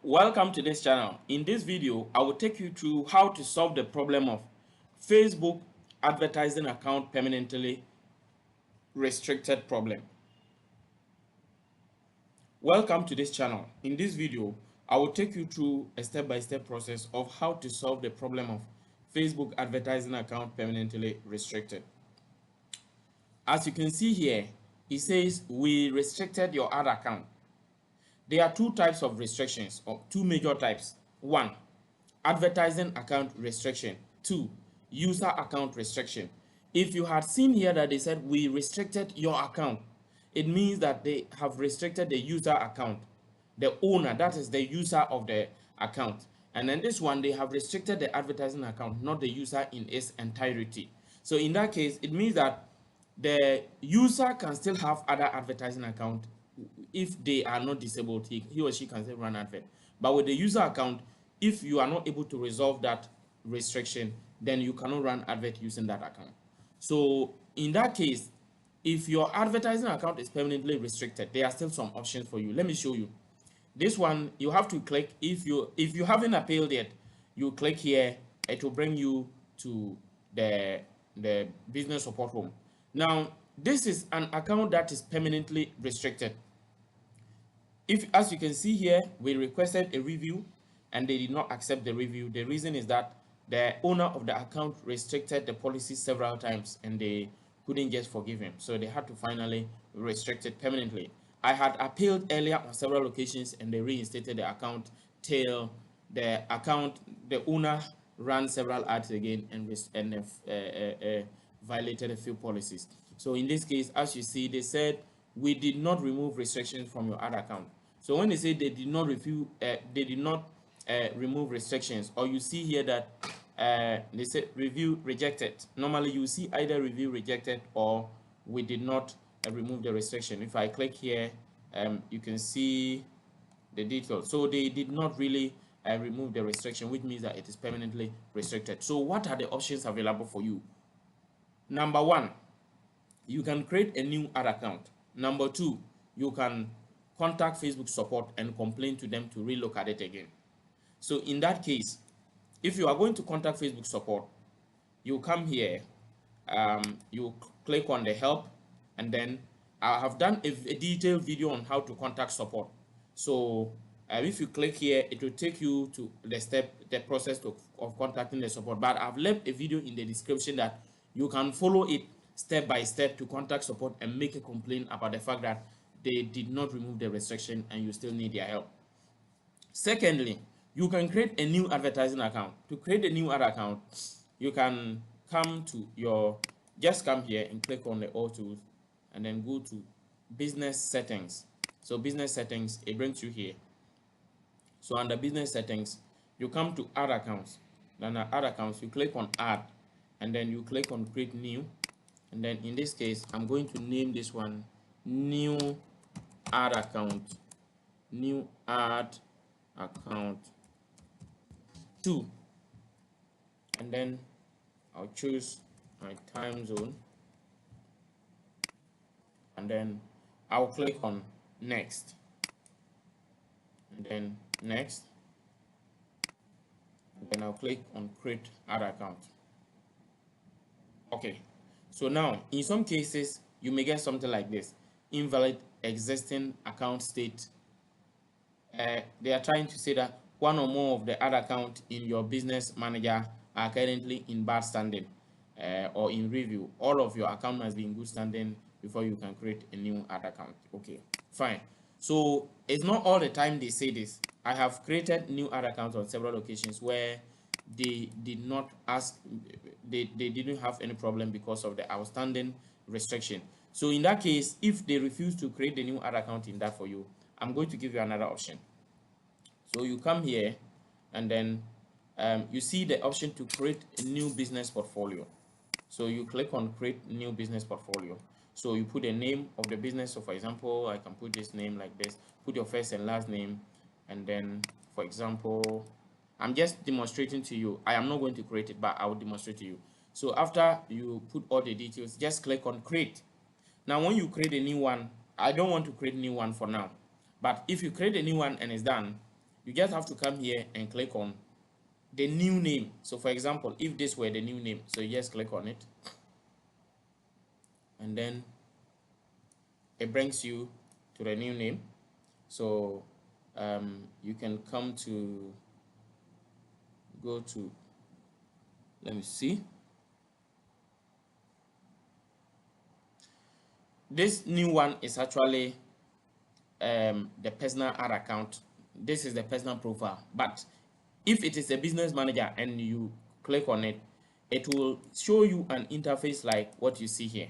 Welcome to this channel. In this video, I will take you through how to solve the problem of Facebook advertising account permanently restricted problem. Welcome to this channel. In this video, I will take you through a step-by-step process of how to solve the problem of Facebook advertising account permanently restricted. As you can see here, it says we restricted your ad account. There are two types of restrictions, or two major types. One, advertising account restriction. Two, user account restriction. If you had seen here that they said we restricted your account, it means that they have restricted the user account, the owner, that is the user of the account. And then this one, they have restricted the advertising account, not the user in its entirety. So in that case, it means that the user can still have other advertising account. If they are not disabled, he or she can still run advert. But with the user account, if you are not able to resolve that restriction, then you cannot run advert using that account. So in that case, if your advertising account is permanently restricted, there are still some options for you. Let me show you. This one, you have to click. If you haven't appealed yet, you click here. It will bring you to the business support room. Now, this is an account that is permanently restricted. If, as you can see here, we requested a review and they did not accept the review. The reason is that the owner of the account restricted the policy several times and they couldn't just forgive him. So they had to finally restrict it permanently. I had appealed earlier on several occasions and they reinstated the account till the owner ran several ads again and violated a few policies. So in this case, as you see, they said we did not remove restrictions from your ad account. So when they say they did not remove restrictions, or you see here that they say review rejected. Normally you see either review rejected or we did not remove the restriction. If I click here, you can see the details. So they did not really remove the restriction, which means that it is permanently restricted. So what are the options available for you? Number one, you can create a new ad account. Number two, you can contact Facebook support and complain to them to relook at it again. So in that case, if you are going to contact Facebook support, you come here, you click on the help, and then I have done a detailed video on how to contact support. So if you click here, it will take you to the process of contacting the support. But I've left a video in the description that you can follow it step by step to contact support and make a complaint about the fact that they did not remove the restriction and you still need their help. Secondly, you can create a new advertising account. To create a new ad account, you can just come here and click on the all tools and then go to business settings. So business settings, it brings you here. So under business settings, you come to ad accounts. Then ad accounts, you click on add and then you click on create new. And then in this case, I'm going to name this one new ad account 2, and then I'll choose my time zone and then I'll click on next and then next, and then I'll click on create ad account. Okay, so now in some cases you may get something like this: invalid existing account state. They are trying to say that one or more of the ad account in your business manager are currently in bad standing or in review. All of your account must be in good standing before you can create a new ad account. Okay, fine. So it's not all the time they say this. I have created new ad accounts on several occasions where they did not ask, they didn't have any problem because of the outstanding restriction. So in that case, if they refuse to create the new ad account in that for you, I'm going to give you another option. So you come here and then you see the option to create a new business portfolio. So you click on create new business portfolio. So you put the name of the business. So for example, I can put this name like this, put your first and last name. And then for example, I'm just demonstrating to you. I am not going to create it, but I will demonstrate to you. So after you put all the details, just click on create. Now, when you create a new one, I don't want to create a new one for now. But if you create a new one and it's done, You just have to come here and click on the new name. So for example, if this were the new name, so you just click on it, and then it brings you to the new name. So you can come to go to, let me see, this new one is actually the personal ad account. This is the personal profile, but if it is a business manager and you click on it, it will show you an interface like what you see here.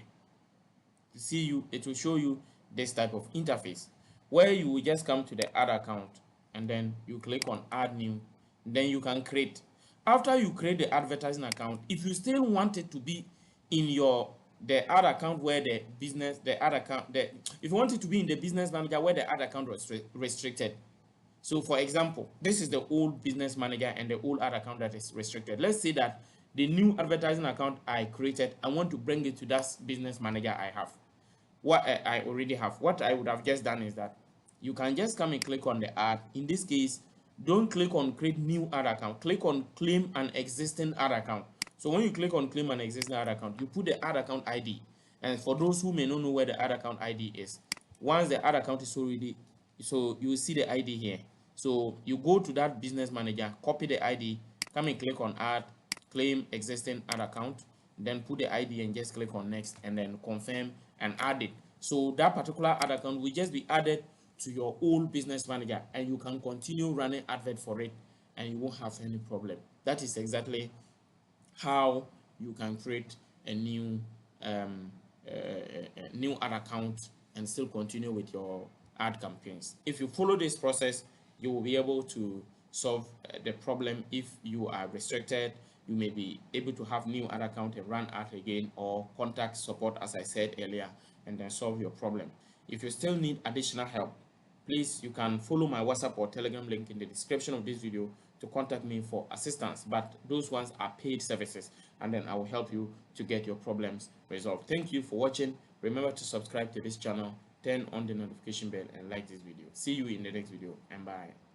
It will show you this type of interface where you will just come to the ad account and then you click on add new. Then you can create. After you create the advertising account, if you still want it to be in the ad account where the business, the ad account, if you want it to be in the business manager where the ad account was restricted. So for example, this is the old business manager and the old ad account that is restricted. Let's say that the new advertising account I created, I want to bring it to that business manager I have. What I already have. What I would have just done is that you can just come and click on the ad. In this case, don't click on create new ad account. Click on claim an existing ad account. So when you click on claim an existing ad account, you put the ad account ID. And for those who may not know where the ad account ID is, once the ad account is already, so you will see the ID here. So you go to that business manager, copy the ID, come and click on add, claim existing ad account, then put the ID and just click on next and then confirm and add it. So that particular ad account will just be added to your old business manager and you can continue running advert for it and you won't have any problem. That is exactly how you can create a new new ad account and still continue with your ad campaigns. If you follow this process, you will be able to solve the problem. If you are restricted, you may be able to have new ad account and run ad again, or contact support as I said earlier, and then solve your problem. If you still need additional help, please, you can follow my WhatsApp or Telegram link in the description of this video to contact me for assistance, but those ones are paid services, and then I will help you to get your problems resolved. Thank you for watching. Remember to subscribe to this channel, turn on the notification bell, and like this video. See you in the next video, and bye.